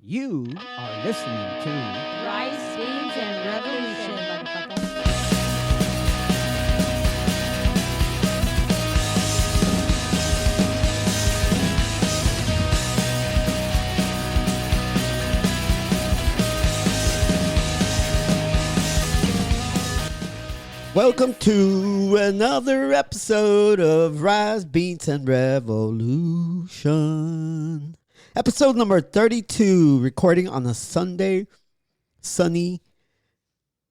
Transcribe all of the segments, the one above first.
You are listening to Rice, beans, and revolution, motherfucker. Welcome to another episode of Rice, Beans, and Revolution. Episode number 32, recording on a Sunday, sunny,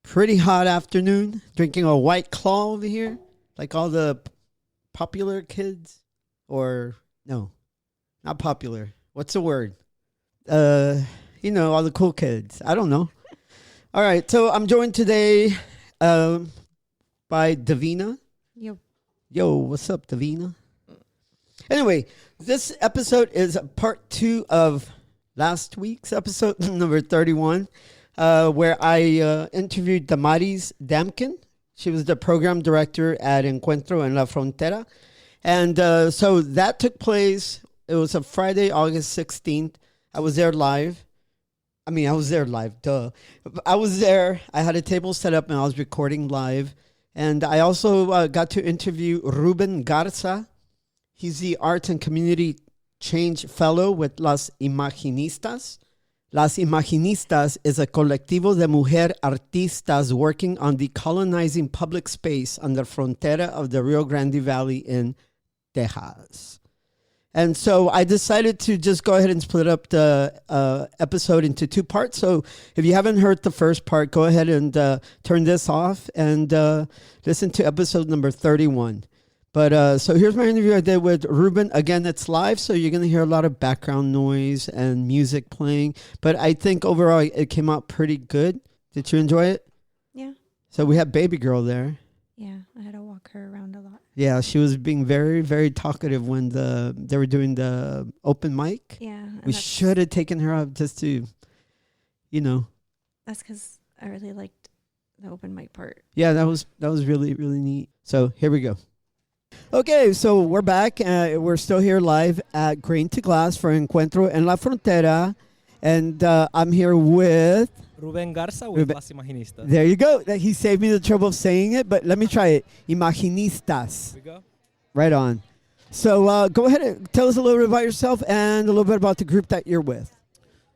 pretty hot afternoon. Drinking a White Claw over here, like all the popular kids. Or, no, not popular. What's the word? All the cool kids. I don't know. All right, so I'm joined today by Davina. Yo, what's up, Davina? Anyway, this episode is part 2 of last week's episode, number 31, where I interviewed Damaris Damkin. She was the program director at Encuentro en La Frontera. And so that took place. It was a Friday, August 16th. I was there live. I was there live, duh. I was there. I had a table set up and I was recording live. And I also got to interview Ruben Garza. He's the Arts and Community Change Fellow with Las Imaginistas. Las Imaginistas is a colectivo de mujer-artistas working on decolonizing public space on the frontera of the Rio Grande Valley in Texas. And so I decided to just go ahead and split up the episode into 2 parts. So if you haven't heard the first part, go ahead and turn this off and listen to episode number 31. But so here's my interview I did with Ruben. Again, it's live, so you're going to hear a lot of background noise and music playing. But I think overall it came out pretty good. Did you enjoy it? Yeah. So we had Baby Girl there. Yeah, I had to walk her around a lot. Yeah, she was being very, very talkative when they were doing the open mic. Yeah. We should have taken her up just to, That's because I really liked the open mic part. Yeah, that was really, really neat. So here we go. Okay, so we're back. We're still here live at Grain to Glass for Encuentro en La Frontera. And I'm here with Ruben Garza with Las Imaginistas. There you go. He saved me the trouble of saying it, but let me try it. Imaginistas. Here we go. Right on. So go ahead and tell us a little bit about yourself and a little bit about the group that you're with.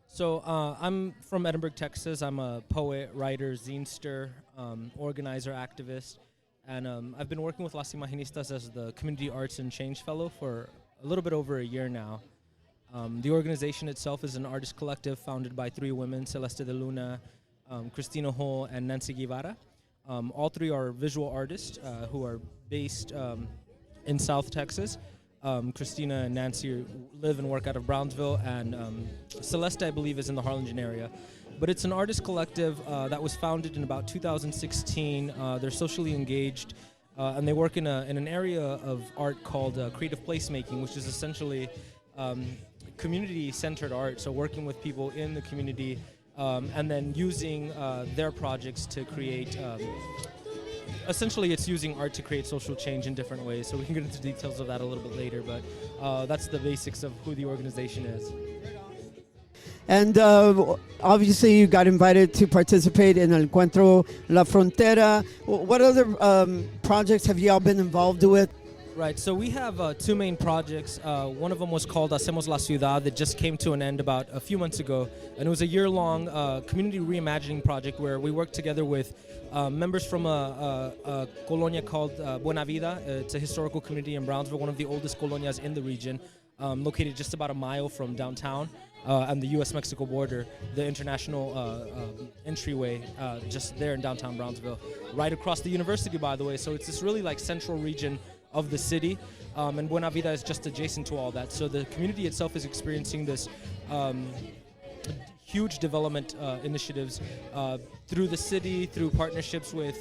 So I'm from Edinburgh, Texas. I'm a poet, writer, zinester, organizer, activist. And I've been working with Las Imaginistas as the Community Arts and Change Fellow for a little bit over a year now. The organization itself is an artist collective founded by 3 women, Celeste de Luna, Cristina Hull, and Nancy Guevara. All 3 are visual artists who are based in South Texas. Christina and Nancy live and work out of Brownsville, and Celeste, I believe, is in the Harlingen area. But it's an artist collective that was founded in about 2016. They're socially engaged, and they work in an area of art called creative placemaking, which is essentially community-centered art, so working with people in the community and then using their projects to create essentially it's using art to create social change in different ways. So we can get into details of that a little bit later, but that's the basics of who the organization is. And obviously you got invited to participate in Encuentro La Frontera. What other projects have you all been involved with? Right, so we have 2 main projects. One of them was called Hacemos la Ciudad that just came to an end about a few months ago. And it was a year-long community reimagining project where we worked together with members from a colonia called Buena Vida. It's a historical community in Brownsville, one of the oldest colonias in the region, located just about a mile from downtown and the U.S.-Mexico border, the international entryway just there in downtown Brownsville, right across the university, by the way. So it's this really like central region of the city, and Buena Vida is just adjacent to all that. So the community itself is experiencing this huge development initiatives through the city, through partnerships with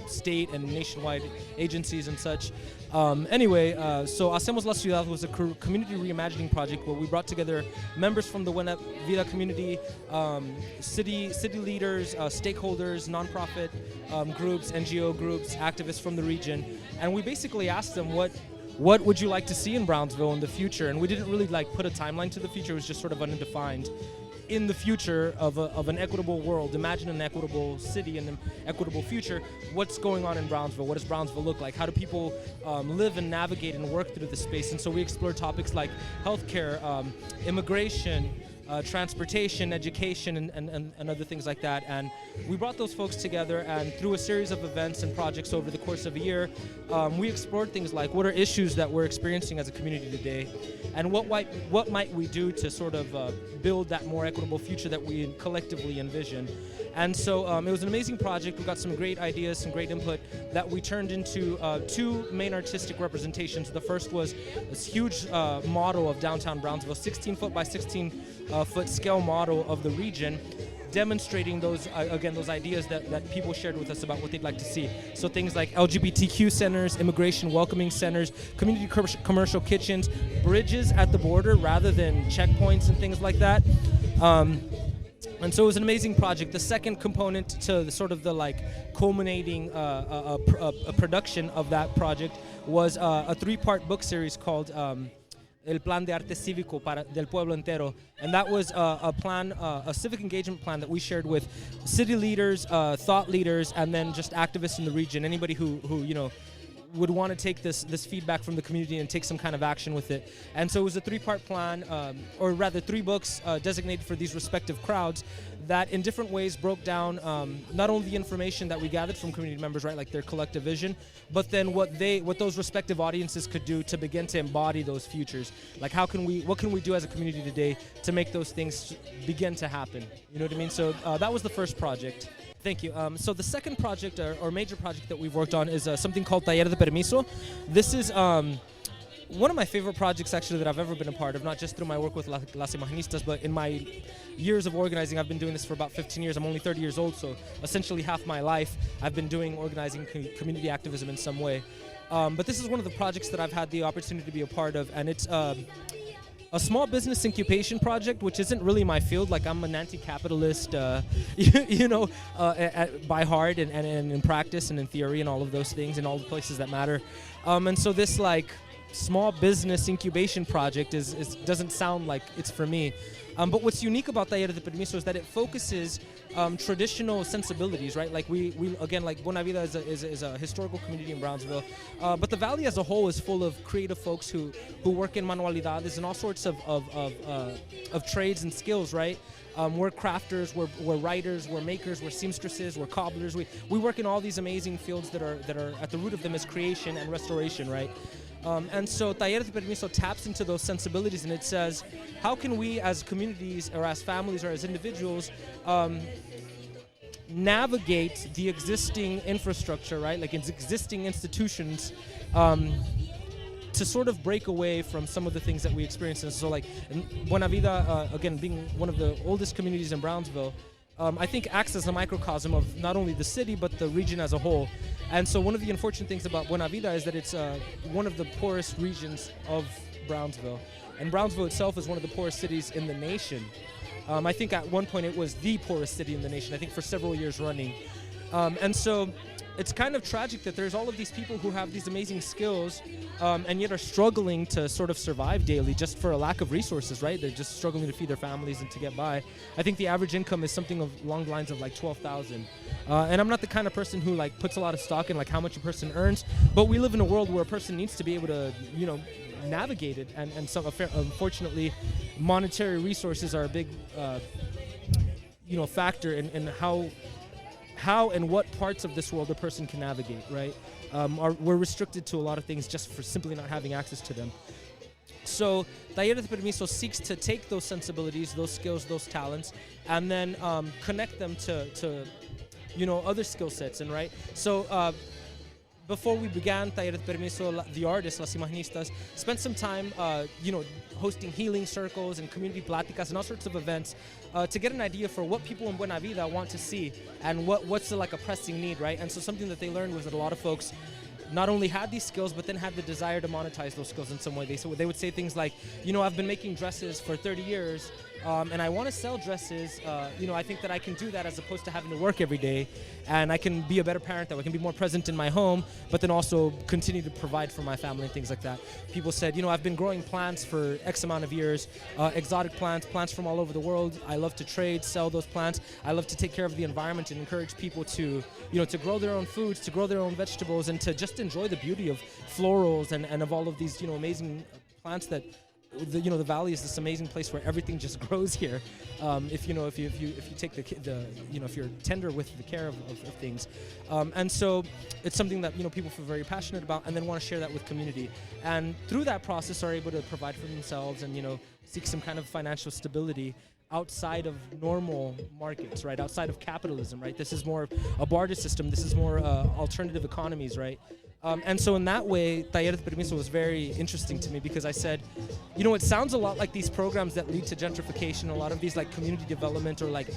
state and nationwide agencies and such. So Hacemos la Ciudad was a community reimagining project where we brought together members from the Buena Vida community, city leaders, stakeholders, nonprofit groups, NGO groups, activists from the region, and we basically asked them what would you like to see in Brownsville in the future, and we didn't really put a timeline to the future. It was just sort of undefined. in the future of an equitable world, imagine an equitable city and an equitable future, what's going on in Brownsville? What does Brownsville look like? How do people live and navigate and work through the space? And so we explore topics like healthcare, immigration, transportation, education, and other things like that. And we brought those folks together, and through a series of events and projects over the course of a year, we explored things like what are issues that we're experiencing as a community today, and what might we do to sort of build that more equitable future that we collectively envision. And so it was an amazing project. We got some great ideas, some great input that we turned into two main artistic representations. The first was this huge model of downtown Brownsville, 16-foot by 16-foot scale model of the region, demonstrating those those ideas that people shared with us about what they'd like to see. So things like LGBTQ centers, immigration welcoming centers, community commercial kitchens, bridges at the border rather than checkpoints and things like that. And so it was an amazing project. The second component to the culminating a production of that project was a 3-part book series called El Plan de Arte Cívico del Pueblo Entero. And that was a plan, a civic engagement plan that we shared with city leaders, thought leaders, and then just activists in the region, anybody who would want to take this feedback from the community and take some kind of action with it. And so it was a 3-part plan, or rather 3 books designated for these respective crowds that in different ways broke down not only the information that we gathered from community members, right, like their collective vision, but then what those respective audiences could do to begin to embody those futures. Like what can we do as a community today to make those things begin to happen? You know what I mean? So that was the first project. Thank you. So the second project or major project that we've worked on is something called Taller de Permiso. This is one of my favorite projects actually that I've ever been a part of, not just through my work with Las Imaginistas, but in my years of organizing. I've been doing this for about 15 years. I'm only 30 years old, so essentially half my life I've been doing organizing community activism in some way. But this is one of the projects that I've had the opportunity to be a part of, and it's a small business incubation project, which isn't really my field. Like, I'm an anti-capitalist, by heart and in practice and in theory and all of those things and all the places that matter. And so this small business incubation project doesn't sound like it's for me. But what's unique about Taller de Permiso is that it focuses traditional sensibilities, right? Like we again, like Buena Vida is a historical community in Brownsville, but the valley as a whole is full of creative folks who work in manualidades and all sorts of trades and skills, right? We're crafters, we're writers, we're makers, we're seamstresses, we're cobblers. We work in all these amazing fields that are at the root of them is creation and restoration, right? And so Taller de Permiso taps into those sensibilities, and it says, how can we as communities or as families or as individuals navigate the existing infrastructure, right? Like its existing institutions to sort of break away from some of the things that we experience. And so like Buena Vida, again, being one of the oldest communities in Brownsville, I think acts as a microcosm of not only the city, but the region as a whole. And so one of the unfortunate things about Buena Vida is that it's one of the poorest regions of Brownsville. And Brownsville itself is one of the poorest cities in the nation. I think at one point it was the poorest city in the nation, I think for several years running. And so it's kind of tragic that there's all of these people who have these amazing skills and yet are struggling to sort of survive daily just for a lack of resources, right? They're just struggling to feed their families and to get by. I think the average income is something along the lines of like $12,000. And I'm not the kind of person who like puts a lot of stock in like how much a person earns, but we live in a world where a person needs to be able to, navigate it. And so unfortunately, monetary resources are a big, factor in how and what parts of this world a person can navigate, right? We're restricted to a lot of things just for simply not having access to them. So Taller de Permiso seeks to take those sensibilities, those skills, those talents, and then connect them to other skill sets, and right? So before we began Taller de Permiso, the artists, Las Imaginistas, spent some time, hosting healing circles and community pláticas and all sorts of events to get an idea for what people in Buena Vida want to see and what's a pressing need, right? And so something that they learned was that a lot of folks not only had these skills, but then had the desire to monetize those skills in some way. They would say things like, I've been making dresses for 30 years, And I want to sell dresses. I think that I can do that as opposed to having to work every day, and I can be a better parent that way. I can be more present in my home, but then also continue to provide for my family and things like that. People said, I've been growing plants for X amount of years, exotic plants from all over the world. I love to trade, sell those plants. I love to take care of the environment and encourage people to, to grow their own foods, to grow their own vegetables, and to just enjoy the beauty of florals and of all of these, amazing plants that the valley is this amazing place where everything just grows here. If you take if you're tender with the care of things, and so it's something that people feel very passionate about, and then want to share that with community, and through that process are able to provide for themselves and seek some kind of financial stability outside of normal markets, right? Outside of capitalism, right? This is more a barter system. This is more alternative economies, right? And so in that way, Taller de Permiso was very interesting to me because I said, it sounds a lot like these programs that lead to gentrification, a lot of these like community development or like,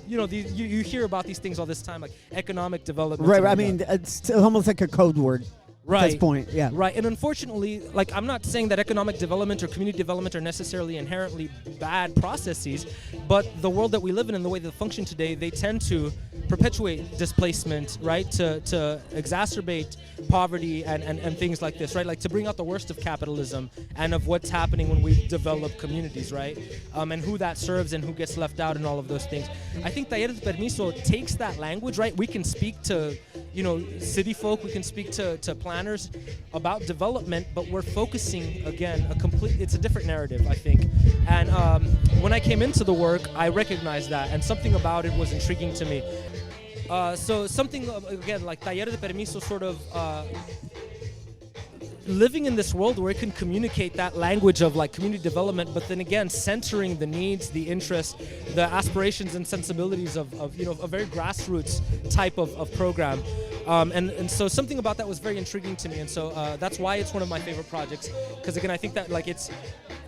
you hear about these things all this time, like economic development. Right. I mean, it's almost like a code word. Right. At this point, yeah. Right. And unfortunately, like, I'm not saying that economic development or community development are necessarily inherently bad processes, but the world that we live in and the way they function today, they tend to perpetuate displacement, right? To exacerbate poverty and things like this, right? Like to bring out the worst of capitalism and of what's happening when we develop communities, right? And who that serves and who gets left out and all of those things. I think Taller de Permiso takes that language, right? We can speak to, city folk, we can speak to planners about development, but we're focusing, again, it's a different narrative, I think. And when I came into the work, I recognized that, and something about it was intriguing to me. So something, again, like Taller de Permiso sort of living in this world where it can communicate that language of like community development, but then again, centering the needs, the interests, the aspirations and sensibilities of a very grassroots type of program. And so something about that was very intriguing to me. And so that's why it's one of my favorite projects. Because again, I think that like it's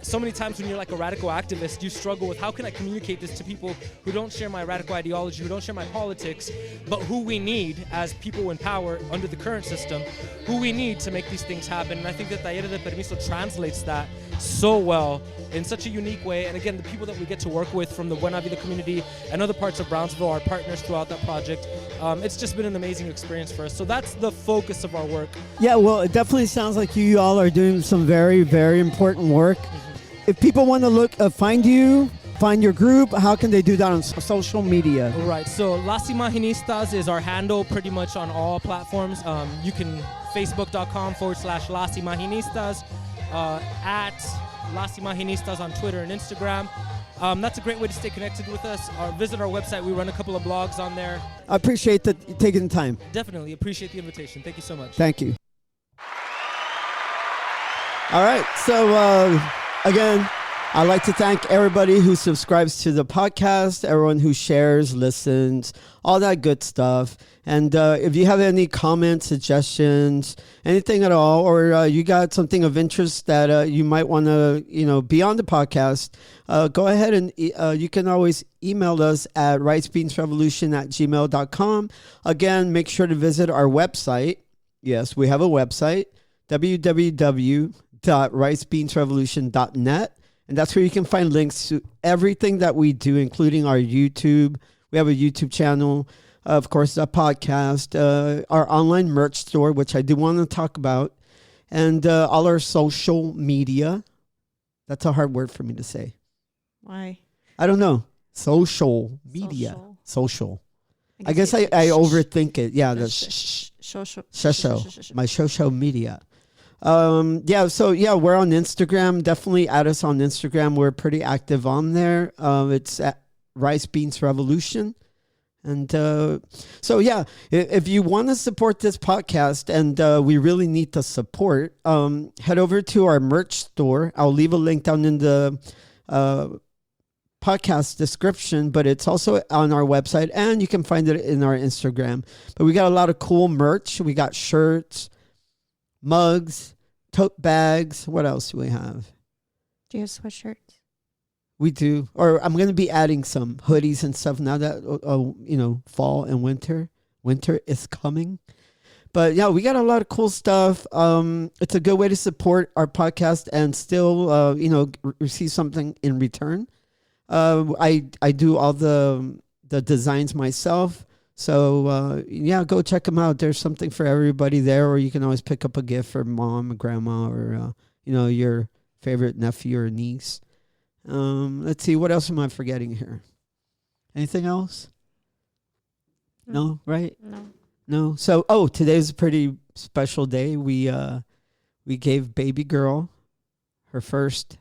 so many times when you're like a radical activist, you struggle with how can I communicate this to people who don't share my radical ideology, who don't share my politics, but who we need as people in power under the current system, who we need to make these things happen. And I think that Taller de Permiso translates that so well in such a unique way. And again, the people that we get to work with from the Buena Vida community and other parts of Brownsville, our partners throughout that project, it's just been an amazing experience for us. So that's the focus of our work. Yeah, well, it definitely sounds like you all are doing some very, very important work. If people want to find you, find your group, how can they do that on social media? Right, so Las Imaginistas is our handle pretty much on all platforms. You can facebook.com/Las Imaginistas, at Las Imaginistas on Twitter and Instagram. That's a great way to stay connected with us. Visit our website. We run a couple of blogs on there. I appreciate taking the time. Definitely appreciate the invitation. Thank you so much. Thank you. All right, so again, I'd like to thank everybody who subscribes to the podcast, everyone who shares, listens, all that good stuff. And if you have any comments, suggestions, anything at all, or you got something of interest that you might want to, be on the podcast, go ahead and you can always email us at rightsbeansrevolution@gmail.com. Again, make sure to visit our website. Yes, we have a website, www.rightsbeansrevolution.net. And that's where you can find links to everything that we do, including our YouTube. We have a YouTube channel, of course, a podcast, our online merch store, which I do want to talk about, and all our social media. That's a hard word for me to say. Why? I don't know. Social media. Social. I guess I overthink it. Yeah. Social. My social media. We're on Instagram. Definitely add us on Instagram. We're pretty active on there. It's at Rice Beans Revolution. And if you want to support this podcast, and we really need the support, head over to our merch store. I'll leave a link down in the podcast description, but it's also on our website, and you can find it in our Instagram. But we got a lot of cool merch. We got shirts, mugs, tote bags. What else do we have? Do you have sweatshirts? We do. Or I'm going to be adding some hoodies and stuff now that, fall and winter is coming. But yeah, we got a lot of cool stuff. It's a good way to support our podcast and still, receive something in return. I do all the designs myself. So, go check them out. There's something for everybody there, or you can always pick up a gift for mom or grandma or, your favorite nephew or niece. Let's see. What else am I forgetting here? Anything else? No, right? No. So, today's a pretty special day. We gave baby girl her first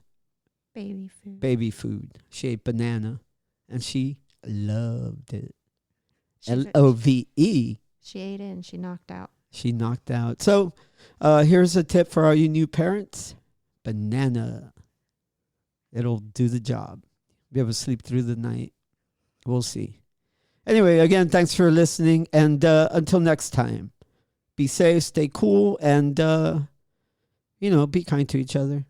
Baby food. She ate banana, and she loved it. She LOVE. She ate it and she knocked out. She knocked out. So, here's a tip for all you new parents: banana. It'll do the job. Be able to sleep through the night. We'll see. Anyway, again, thanks for listening. And until next time, be safe, stay cool, and, be kind to each other.